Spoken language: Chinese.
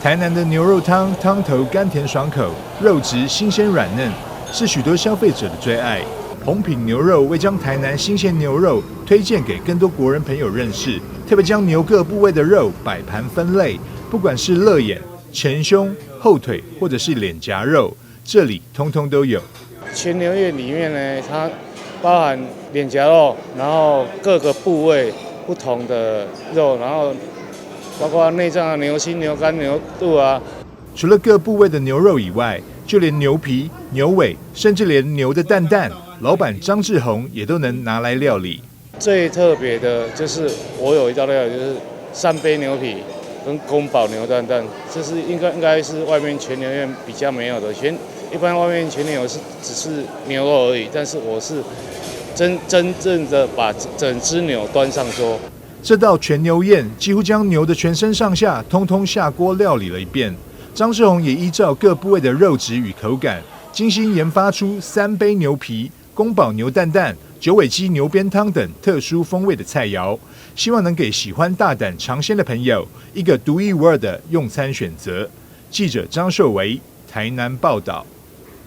台南的牛肉汤，汤头甘甜爽口，肉质新鲜软嫩，是许多消费者的最爱。红品牛肉为将台南新鲜牛肉推荐给更多国人朋友认识，特别将牛各部位的肉摆盘分类，不管是肋眼、前胸、后腿，或者是脸颊肉，这里通通都有。全牛宴里面呢，它包含脸颊肉，然后各个部位不同的肉，然后包括内脏啊、牛心、牛肝、牛肚啊。除了各部位的牛肉以外，就连牛皮、牛尾，甚至连牛的蛋蛋，老板张志宏也都能拿来料理。最特别的就是我有一道料理，就是3杯牛皮跟宫保牛蛋蛋，这是应该是外面全牛宴比较没有的。一般外面全牛只是牛肉而已，但是我是真正的把整只牛端上桌。这道全牛宴几乎将牛的全身上下通通下锅料理了一遍。张志宏也依照各部位的肉质与口感，精心研发出3杯牛皮、宫保牛蛋蛋、九尾鸡牛鞭汤等特殊风味的菜肴，希望能给喜欢大胆尝鲜的朋友一个独一无二的用餐选择。记者张寿维台南报道。